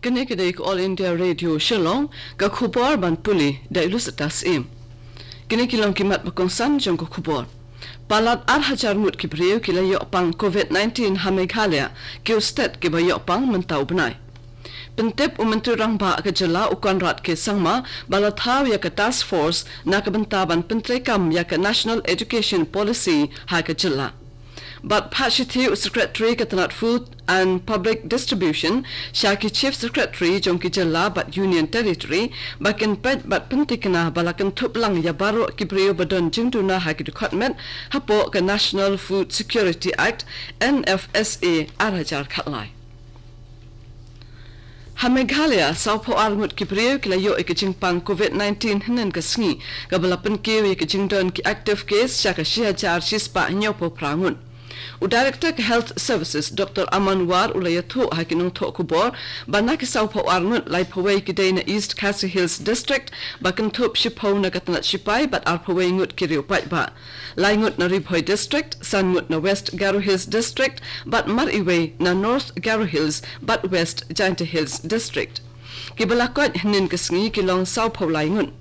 kene kedai All India Radio Shillong ka khubor ban puli dailus atas im kene kilong kimat bakongsan jong ka khubor palat 8,000 mut kibriu kilayo pang COVID-19 ha Meghalaya ki state ki bayo pang mentau benai Pentep Menteri Rangba ke jela ukan rat ke sangma balathaw ya ke task force na ke bentaban pentrekam ya ke National Education Policy ha ke jela but Pashiti Secretary Katanat Food and Public Distribution Shaki Chief Secretary Jongki Jela but Union Territory bakin pet but pentikna balakan tuplang ya baro kibriyo badon jingduna haki department hapo ke National Food Security Act NFSA arajar khatlai ha Meghalaya saupo armut kibriyo kilayo ikijingpang COVID-19 hinan kasngi kabalapan kiyo ikijingdon ki active case shaka shihajar shispa nyopo prangun Director Health Services Dr. Amanwar ulayathu hakinung tho kubor banaki saupo arngut lai phawai kidai na East Khasi Hills District bakan thup shipho na katnat shipai but arphawai ngut kiriu pai ba lai ngut na Ribhoi District sangut na West Garo Hills District but mariwe na North Garo Hills but West Jaintia Hills District kibalakot hinin kasngi kilong saupo lai ngut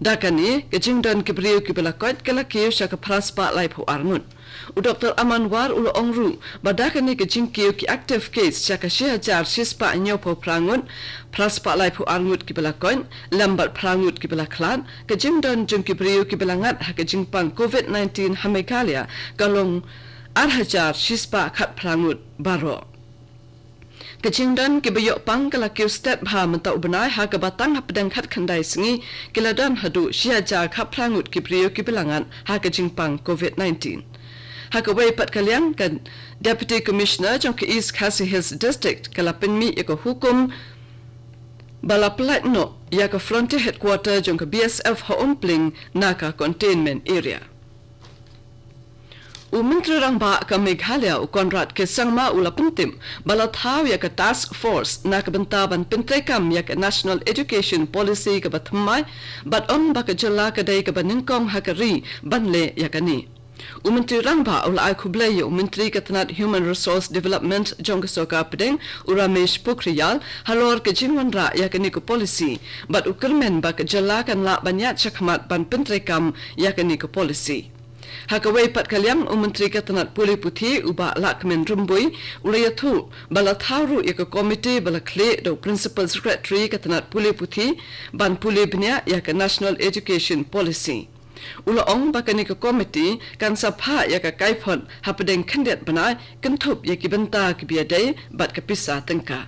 dakani kejingdan kibriu kibalakot kalakiu shaka praspa lai pho arngut Dr. Amanwar ulo ongru badakani ke jingkiu ki active case chaka shihajar shispa nyopo prangun praspa lai pu arngut ki belakon lambat prangut ki belaklan ke jingdon jungki priu ki belangat ha ke jingpang COVID-19 ha Meghalaya kalong 8,000 shispa khat prangut baro Kejingdan kibayok pang kalakiu state bha mentau benai ha kebatang ha pedang khat khandai singi kiladan hadu shihajar khat prangut ki priu ki belangan ha ke jingpang COVID-19 Hakaway pat kalyang kan Deputy Commissioner jong ke East Khasi Hills District kalapin mi yako hukum balaplat no yako frontier headquarter jong ke BSF Hompling naka containment area. Menteri Rangba ka Meghalaya ukonrat ke sangma ulapuntim balathaw yaka task force naka bentaban pentrekam yaka National Education Policy ka batmai bat on baka jala kadai ka baningkong hakari banle yakani. Menteri Rangba ulai kublay Menteri Katanat Human Resource Development jong kesoka pedeng Ramesh Pokhriyal halor ke jinwanra yakani ko policy but ukermen bak jalakan la banyak chakmat ban pentrekam yakani ko policy Hakaway pat kalyang Menteri Katanat Puli Puthi uba lakmen rumbui ulayathu balatharu yaka committee balakle do principal secretary Katanat Puli Puthi ban Puli bnya yaka National Education Policy Ulaong bakani ka committee kan sapha yaka kaipon hapadeng kandidat banai kentup yaki benta kibiadai bat kapisa tengka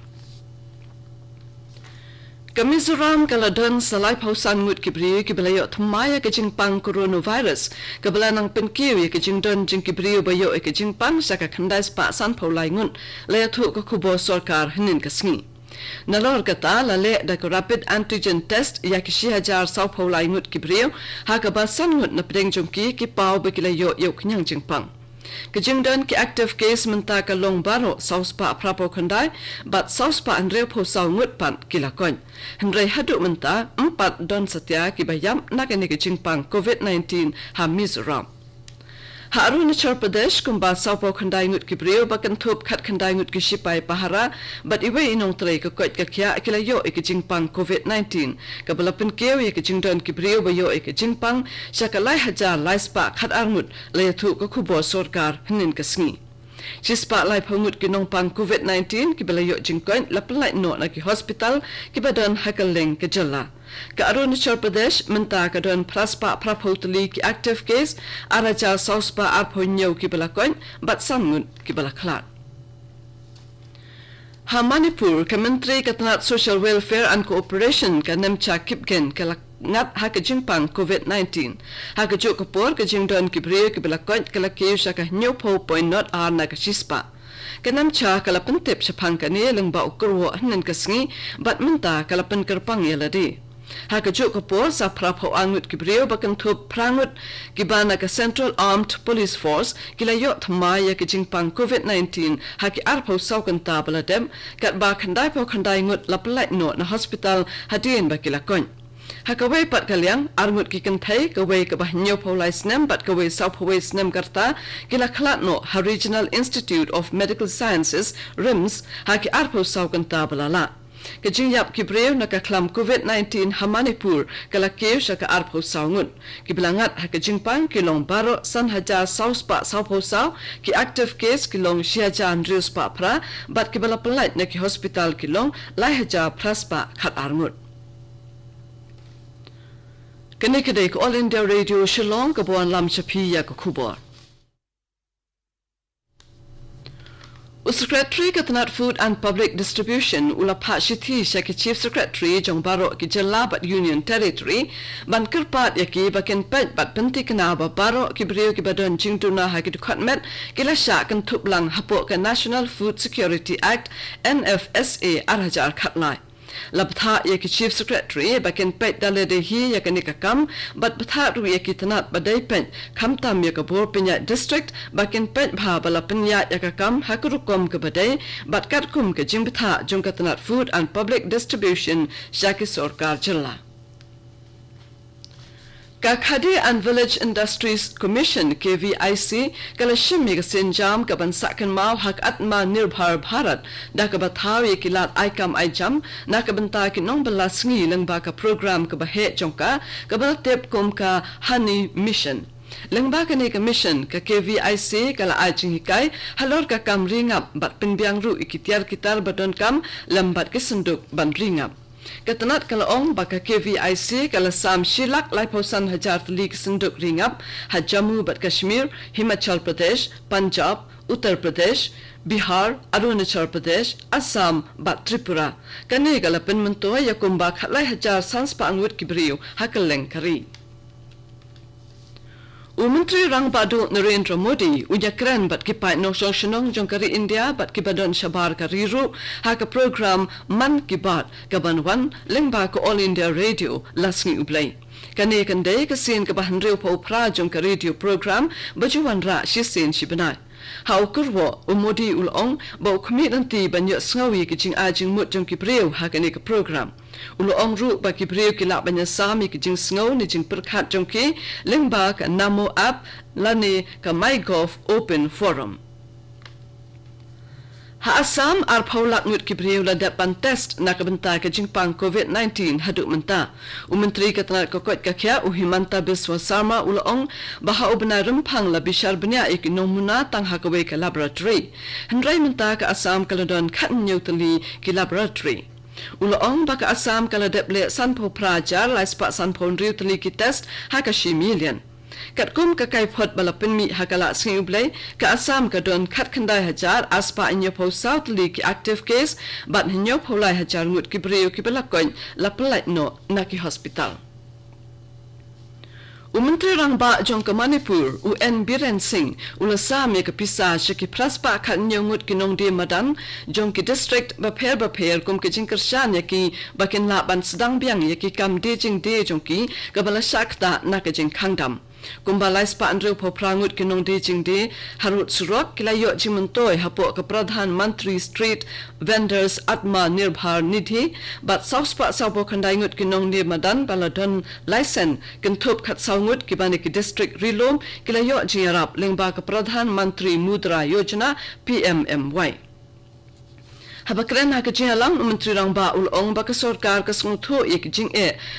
Kamizoram kaladon salai pausan ngut kibriu kibelayo thmaya ke jingpang coronavirus kabelanang penkiu yaki jingdon jingkibriu bayo ke jingpang saka khandai spa san paulai ngun layathu ka kubo sarkar hinin kasngi Nalor kata lale da rapid antigen test ya ki shihajar saupo lai ngut kibriu ha ka basan ngut na pedeng jongki ki pau bekilayo yo knyang jingpang Kejingdan ki active case menta ka long baro sauspa prapo khandai but sauspa andre pho sau ngut pan kilakon hendrai hadu menta 4 don satya ki bayam nakani ke jingpang COVID-19 ha Mizoram Ha Arunachal Pradesh kumba saupo khandai ngut kibriu bakan thup khat khandai ngut kishipai pahara but iwe inong trai ka koit ka khya akilayo ikijingpang COVID-19 kabalapin keu ikijingdon kibriu bayo ikijingpang shakalai hajar laispa khat arngut layathu ka khubo sarkar hinin kasngi Chispa lai phongut kinong pang COVID-19 kibalayo jingkoin lapalai no na ki hospital kibadan hakaleng ke jala Ka Arunachal Pradesh menta ka don praspa prapotali ki active case araja sauspa arphonyo ki balakoin bat samngun ki balaklat Ha Manipur ka Menteri Katanat Social Welfare and Cooperation ka Nemcha Kipgen ka ngat ha ka jingpang COVID-19 ha ka juk kapor ka jingdon ki bre ki balakoin ka lakiu sha ka nyopo point not ar na ka shispa Kanam cha kalapan tip shapang ka ne lengba ukurwo hanan kasngi bat menta kalapan kerpang yaladi Haka juk kapor sa prapo angut kibriyo bakan thup prangut kibana ka Central Armed Police Force kilayo thamaya ki jingpang COVID-19 haki arpo saukan tabaladem kat ba khandai po khandai ngut lapalai no na hospital hadien ba kilakon Hakaway pat kalyang arngut ki kanthai kaway ka bahnyo paulai snem bat kaway sauphaway snem karta kila khlat no ha Regional Institute of Medical Sciences RIMS haki arpo saukan tabalala kajing yap kibreu na kaklam COVID-19 hamanipur kalakir syaka arpo saungun kibelangat ha kajing pang kilong baro san hajar saus pa saupo sau ki active case kilong siaja andrius pa pra bat kibala pelait na ki hospital kilong lai hajar pras pa khat arngut kene kedai ko All India Radio Shillong kabuan lam chapi ya ko khubor Secretary Katanat Food and Public Distribution Ulapha Shithi Shaki Chief Secretary Jong Baro ki Jella Bat Union Territory ban kerpat yaki bakin pet bat penti kena ba baro ki brio ki badon jingtuna ha ki khatmet kila sha kan thuplang hapo ka National Food Security Act NFSA arhajar khatlai Labtha yaki Chief Secretary bakin pet dalede hi yakani kakam bat batha ru yaki tanat badai pen khamtam yakabor pinya district bakin pet bha bala pinya yakakam hakurukom ke badai bat katkum ke jimbtha jongkatanat Food and Public Distribution Shaki Sorkar Jilla Kakhadi and Village Industries Commission KVIC kalashim sinjam kabansakan mau hak atma nirbhar bharat dakabathaw kilat aikam aijam nakabanta kinong balasngi lengba ka program ka bahe jongka kabaltep kom ka honey mission lengba ka ni ka mission ka KVIC kala ajing hikai halor ka kam ringap bat pinbiang ru ikitiar kitar badon kam lambat ke senduk ban ringap Katanat kalaong baka KVIC kala sam shilak laiposan hajar talik senduk ringap hajamu bat Kashmir, Himachal Pradesh, Punjab, Uttar Pradesh, Bihar, Arunachal Pradesh, Assam bat Tripura. Kani kala penmento yakumba khalai hajar sans pa angut kibriu hakaleng kari. Menteri Rang Badu Narendra Modi ujakran bat kipai no songshonong jongkari India bat kibadon shabar kariru haka program Man Ki Baat kabanwan lengba ko All India Radio lasngi ublai kane kandai kasin kabahan reu po pra jongka radio program bajuwan ra shisin shibanai Hau kurwo Modi ulong ba community banyo snawi kijing ajing mut jongki preu haka ne ka program Ulo ong ru ba ki breu ki lak banya sami ki jing sngau ni jing perkhat jongki lengba ka Namo app lani ka MyGov Open Forum. Ha Assam ar paulak ngut ki breu la dapan test nakabenta ka jing pang COVID-19 haduk menta. Menteri Katanat Kokot Kakya Himanta Biswa Sarma ulo ong baha ubna rempang la bishar benya ik nomuna tang hakawe ka laboratory. Hendrai menta ka Assam kaladon khat nyutali ki laboratory. Uloong baka Assam kala deple sanpo prajar lai spa sanpo riu tali ki test hakashi million. Katkum ka kai phot balapin mi hakala singublay ka Assam ka don khat khandai hajar aspa inyo po south li ki active case bat hinyo po lai hajar ngut ki breu ki balakoin lapalai no naki hospital. Menteri Rangba jongka Manipur UN Biren Singh ulasam ya kapisa shaki praspa khat nyongut kinong de madan jongki district baper kum ke jingkershan yaki bakin la ban sedang biang yaki kam de jing de jongki kabala shakta nakajing khangdam kumbalai spa andreu po prangut kinong de jing de harut surok kilayo jimentoi hapo ka Pradhan Mantri Street Vendors Atma Nirbhar Nidhi bat sauspa saupo khandai ngut kinong de madan baladon license kentup khat saungut kibani ki district rilom kilayo jingarap lengba ka Pradhan Mantri Mudra Yojana PMMY Habakran haka jingalang Menteri Rangba ulong baka sorkar ka smutho ik jing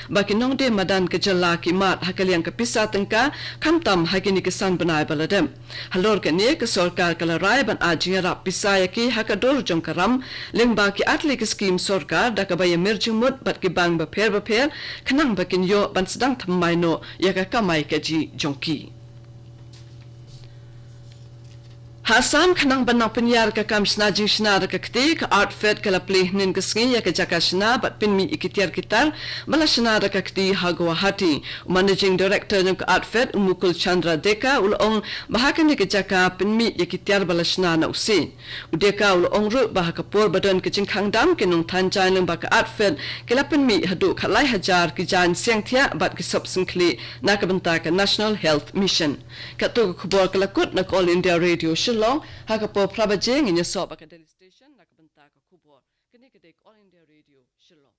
baki nong de madan ka jalla ki mat hakaliang ka pisa tengka kamtam hakini kisan banai baladem halor ka ne ka sorkar kala rai ban ajingarap pisa yaki hakador jongkaram lengba ki atli ki scheme sorkar dakabaya merjing mut bat ki bang ba pher kanang bakin yo ban sedang thammai no yaka kamai ka ji jongki Hasam kanang banang penyar ka kam shna jing shna ka kti ka outfit kala pleh nin ka sngi ya ka jaka shna bat pin mi ikitiar kitar bala shna ka kti ha Guwahati managing director ng ka outfit Mukul Chandra Deka ulong bahakan ni ka jaka pin mi ikitiar bala shna na usi udeka ulong ru bahaka por badan ka jing khangdam kinung thanjai ng ba ka outfit kala pin mi hadu khalai hajar ki jan siang thia bat ki sop singkli na ka banta ka National Health Mission ka to khubor kala kut na All India Radio Long hakapo prabajeng inya soba ka Delhi station nakabanta ka khubor kini ka All India Radio Shillong